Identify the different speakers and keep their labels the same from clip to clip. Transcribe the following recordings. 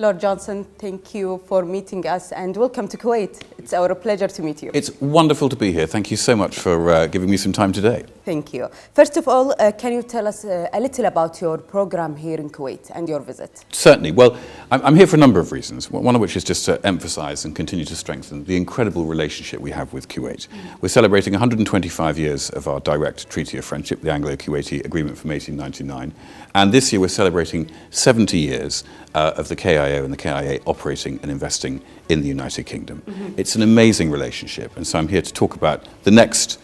Speaker 1: Lord Johnson, thank you for meeting us and welcome to Kuwait. It's our pleasure to meet you.
Speaker 2: It's wonderful to be here. Thank you so much for giving me some time today.
Speaker 1: Thank you. First of all, can you tell us a little about your program here in Kuwait and your visit?
Speaker 2: Certainly. Well, I'm here for a number of reasons, one of which is just to emphasize and continue to strengthen the incredible relationship we have with Kuwait. We're celebrating 125 years of our direct treaty of friendship, the Anglo-Kuwaiti Agreement from 1899. And this year we're celebrating 70 years of the KIO and the KIA operating and investing in the United Kingdom. It's an amazing relationship, and so I'm here to talk about the next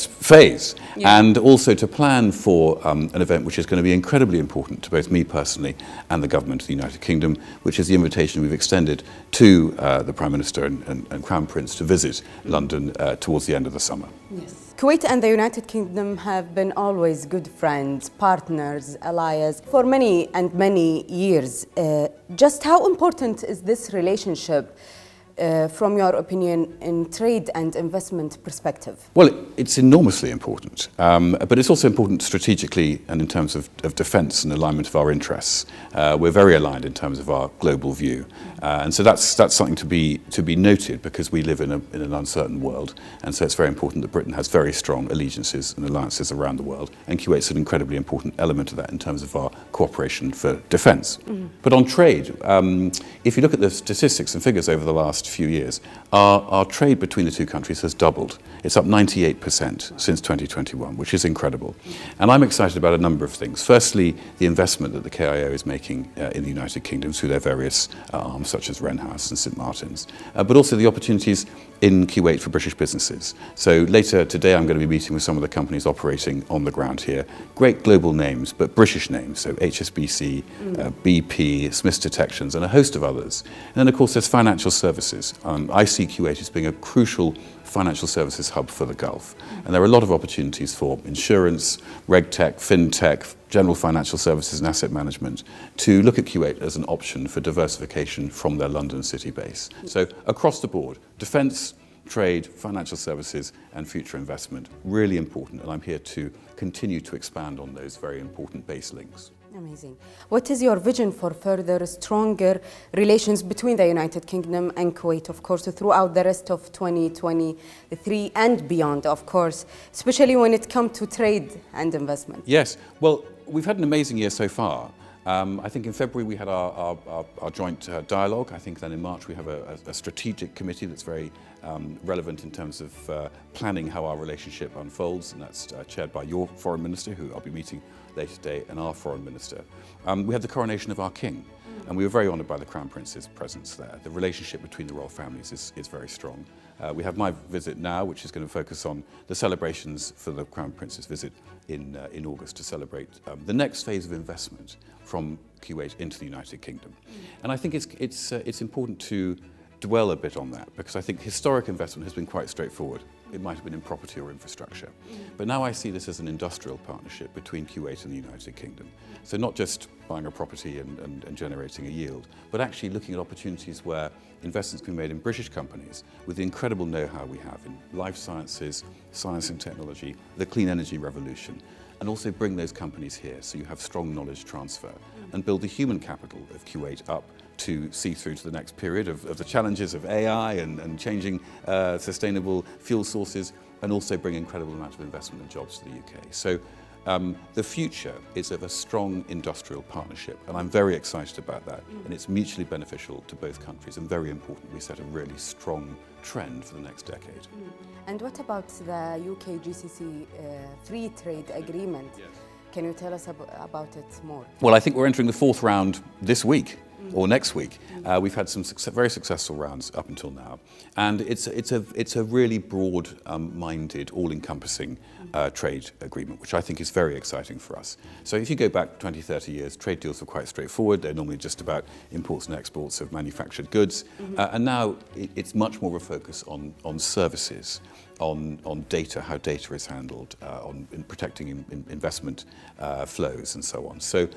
Speaker 2: phase, and also to plan for an event which is going to be incredibly important to both me personally and the government of the United Kingdom, which is the invitation we've extended to the Prime Minister and Crown Prince to visit London towards the end of the summer.
Speaker 1: Yes. Kuwait and the United Kingdom have been always good friends, partners, allies for many and many years. Just how important is this relationship from your opinion in trade and investment perspective?
Speaker 2: Well, it's enormously important, but it's also important strategically and in terms of defence and alignment of our interests. We're very aligned in terms of our global view, and so that's something to be noted, because we live in an uncertain world, and so it's very important that Britain has very strong allegiances and alliances around the world, and Kuwait's an incredibly important element of that in terms of our cooperation for defence. But on trade, if you look at the statistics and figures over the last few years, our trade between the two countries has doubled. It's up 98% since 2021, which is incredible. And I'm excited about a number of things. Firstly, the investment that the KIO is making in the United Kingdom through their various arms, such as Wren House and St Martin's, but also the opportunities in Kuwait for British businesses. So later today I'm going to be meeting with some of the companies operating on the ground here. Great global names, but British names, so HSBC, BP, Smiths Detections, and a host of others. And then of course there's financial services. I see Kuwait as being a crucial financial services hub for the Gulf. And there are a lot of opportunities for insurance, regtech, fintech, general financial services and asset management to look at Kuwait as an option for diversification from their London city base. So across the board, defence, trade, financial services and future investment, really important, and I'm here to continue to expand on those very important base links.
Speaker 1: Amazing. What is your vision for further stronger relations between the United Kingdom and Kuwait, of course, throughout the rest of 2023 and beyond, of course, especially when it comes to trade and investment?
Speaker 2: Yes. Well, we've had an amazing year so far. I think in February we had our joint dialogue. I think then in March we have a strategic committee that's very relevant in terms of planning how our relationship unfolds, and that's chaired by your foreign minister, who I'll be meeting later today, and our foreign minister. We had the coronation of our king, and we were very honoured by the Crown Prince's presence there. The relationship between the royal families is very strong. We have my visit now, which is going to focus on the celebrations for the Crown Prince's visit in August to celebrate the next phase of investment from Kuwait into the United Kingdom. And I think it's important to dwell a bit on that, because I think historic investment has been quite straightforward. It might have been in property or infrastructure. But now I see this as an industrial partnership between Kuwait and the United Kingdom. So not just buying a property and generating a yield, but actually looking at opportunities where investments can be made in British companies with the incredible know-how we have in life sciences, science and technology, the clean energy revolution, and also bring those companies here so you have strong knowledge transfer and build the human capital of Kuwait up to see through to the next period of the challenges of AI and changing sustainable fuel sources, and also bring incredible amount of investment and jobs to the UK. So the future is of a strong industrial partnership, and I'm very excited about that, and it's mutually beneficial to both countries, and very important we set a really strong trend for the next decade.
Speaker 1: And what about the UK GCC free trade agreement? Yes. Can you tell us about it more?
Speaker 2: Well, I think we're entering the fourth round this week. Or next week. We've had some very successful rounds up until now, and it's a really broad-minded, all-encompassing trade agreement, which I think is very exciting for us. So if you go back 20, 30 years, trade deals were quite straightforward. They're normally just about imports and exports of manufactured goods, and now it's much more of a focus on services, on data, how data is handled, on protecting investment flows and so on. So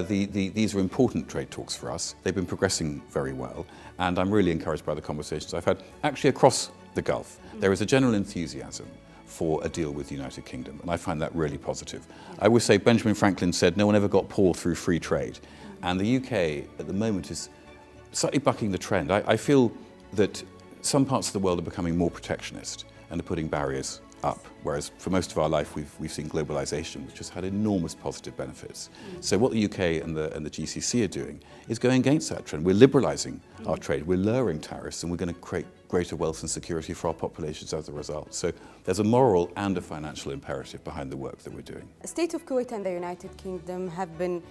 Speaker 2: these are important trade talks for us. They've been progressing very well, and I'm really encouraged by the conversations I've had actually across the Gulf. There is a general enthusiasm for a deal with the United Kingdom, and I find that really positive. I would say Benjamin Franklin said no one ever got poor through free trade, and the UK at the moment is slightly bucking the trend. I feel that some parts of the world are becoming more protectionist and are putting barriers up, whereas for most of our life we've seen globalization, which has had enormous positive benefits. So what the UK and the GCC are doing is going against that trend. We're liberalizing our trade, we're lowering tariffs, and we're going to create greater wealth and security for our populations as a result. So there's a moral and a financial imperative behind the work that we're doing.
Speaker 1: The state of Kuwait and the United Kingdom have been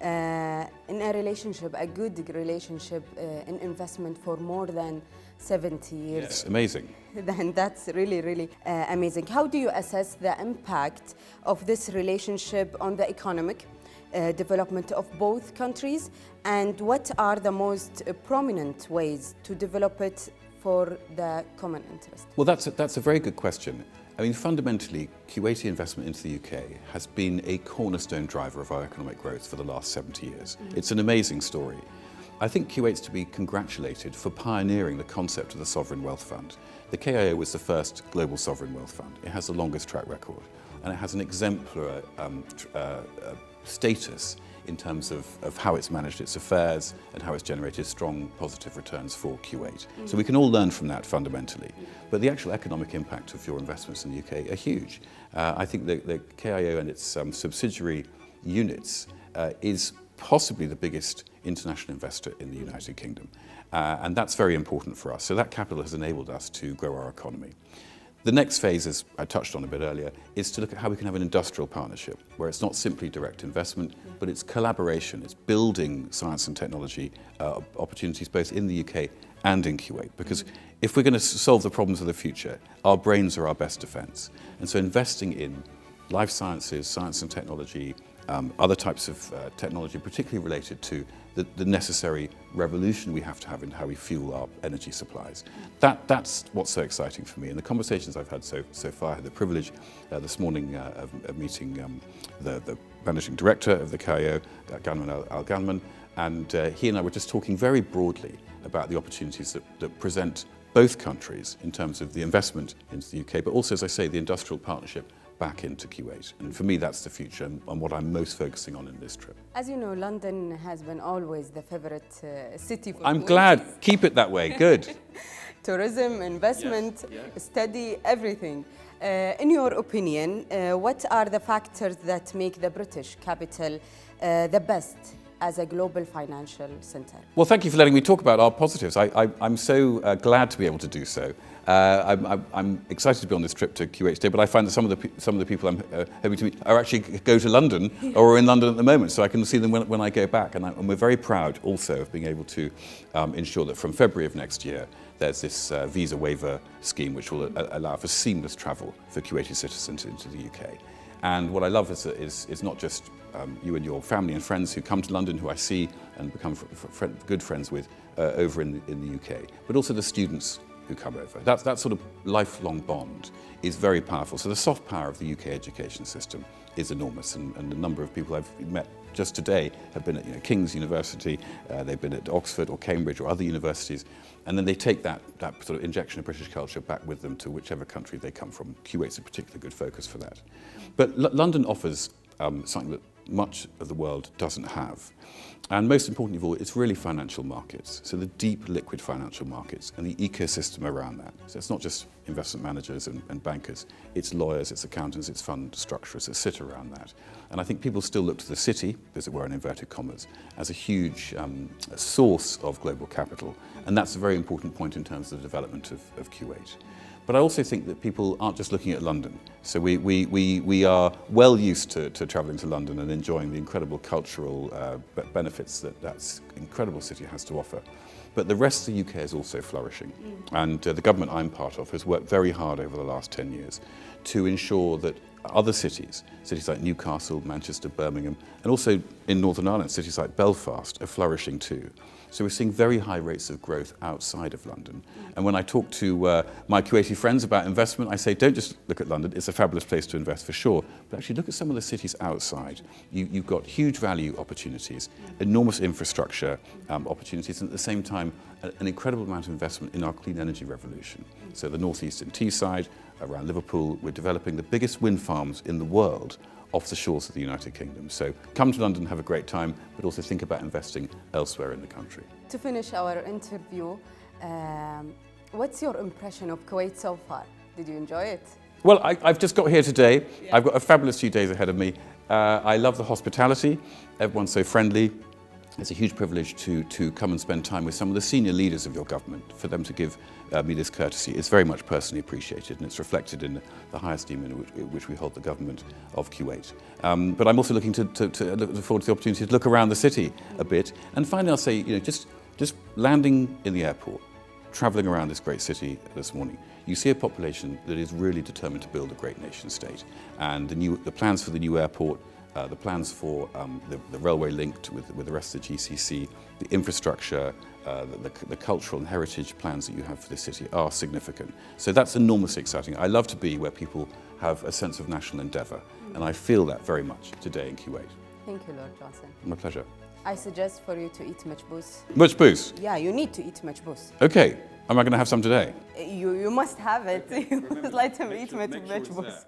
Speaker 1: in a relationship, a good relationship in investment for more than 70 years.
Speaker 2: Yes, amazing.
Speaker 1: Then that's really, really amazing. How do you assess the impact of this relationship on the economic development of both countries, and what are the most prominent ways to develop it for the common interest?
Speaker 2: Well, that's a very good question. I mean, fundamentally, Kuwaiti investment into the UK has been a cornerstone driver of our economic growth for the last 70 years. It's an amazing story. I think Kuwait's to be congratulated for pioneering the concept of the Sovereign Wealth Fund. The KIO was the first global sovereign wealth fund. It has the longest track record, and it has an exemplary status in terms of how it's managed its affairs and how it's generated strong positive returns for Kuwait. So we can all learn from that fundamentally. But the actual economic impact of your investments in the UK are huge. I think the KIO and its subsidiary units is possibly the biggest international investor in the United Kingdom. And that's very important for us. So that capital has enabled us to grow our economy. The next phase, as I touched on a bit earlier, is to look at how we can have an industrial partnership where it's not simply direct investment, but it's collaboration, it's building science and technology opportunities both in the UK and in Kuwait. Because if we're going to solve the problems of the future, our brains are our best defense. And so investing in life sciences, science and technology, other types of technology, particularly related to the necessary revolution we have to have in how we fuel our energy supplies. That's what's so exciting for me. And the conversations I've had so far, I had the privilege this morning of meeting the managing director of the KIO, Ganman Al-Ganman, and he and I were just talking very broadly about the opportunities that present both countries in terms of the investment into the UK, but also, as I say, the industrial partnership back into Kuwait. And for me, that's the future and what I'm most focusing on in this trip.
Speaker 1: As you know, London has been always the favorite city for
Speaker 2: I'm
Speaker 1: Kuwaitis.
Speaker 2: glad. Keep it that way. Good.
Speaker 1: Tourism, investment, study, everything. In your opinion, what are the factors that make the British capital the best as a global financial centre?
Speaker 2: Well, thank you for letting me talk about our positives. I'm so glad to be able to do so. I'm excited to be on this trip to Kuwait today, but I find that some of the people I'm hoping to meet are actually go to London or are in London at the moment, so I can see them when I go back. And we're very proud also of being able to ensure that from February of next year, there's this visa waiver scheme which will allow for seamless travel for Kuwaiti citizens into the UK. And what I love is not just you and your family and friends who come to London, who I see and become good friends with over in the UK, but also the students who come over. That sort of lifelong bond is very powerful. So the soft power of the UK education system is enormous, and the number of people I've met just today have been at King's University, they've been at Oxford or Cambridge or other universities, and then they take that sort of injection of British culture back with them to whichever country they come from. Kuwait's a particularly good focus for that. But London offers something that much of the world doesn't have. And most importantly of all, it's really financial markets. So the deep liquid financial markets and the ecosystem around that. So it's not just investment managers and bankers, it's lawyers, it's accountants, it's fund structurers that sit around that. And I think people still look to the city, as it were in inverted commas, as a huge source of global capital. And that's a very important point in terms of the development of Kuwait. But I also think that people aren't just looking at London. So we are well used to travelling to London and enjoying the incredible cultural benefits that incredible city has to offer. But the rest of the UK is also flourishing. And the government I'm part of has worked very hard over the last 10 years to ensure that other cities like Newcastle, Manchester, Birmingham, and also in Northern Ireland, cities like Belfast are flourishing too. So we're seeing very high rates of growth outside of London. And when I talk to my Kuwaiti friends about investment, I say, don't just look at London, it's a fabulous place to invest for sure, but actually look at some of the cities outside. You've got huge value opportunities, enormous infrastructure opportunities, and at the same time, an incredible amount of investment in our clean energy revolution. So the northeastern Teesside, around Liverpool, we're developing the biggest wind farms in the world off the shores of the United Kingdom. So come to London, have a great time, but also think about investing elsewhere in the country.
Speaker 1: To finish our interview, what's your impression of Kuwait so far? Did you enjoy it?
Speaker 2: Well, I've just got here today. Yeah. I've got a fabulous few days ahead of me. I love the hospitality. Everyone's so friendly. It's a huge privilege to come and spend time with some of the senior leaders of your government, for them to give me this courtesy. It's very much personally appreciated, and it's reflected in the high esteem in which we hold the government of Kuwait. But I'm also looking to look forward to the opportunity to look around the city a bit. And finally, I'll say, you know, just landing in the airport, travelling around this great city this morning, you see a population that is really determined to build a great nation state. And the plans for the new airport, the plans for the railway linked with the rest of the GCC, the infrastructure, the cultural and heritage plans that you have for this city are significant. So that's enormously exciting. I love to be where people have a sense of national endeavour, and I feel that very much today in Kuwait.
Speaker 1: Thank you, Lord Johnson.
Speaker 2: My pleasure.
Speaker 1: I suggest for you to eat majboos.
Speaker 2: Majboos?
Speaker 1: Yeah, you need to eat majboos.
Speaker 2: Okay. Am I going to have some today?
Speaker 1: You must have it. You must let him eat majboos.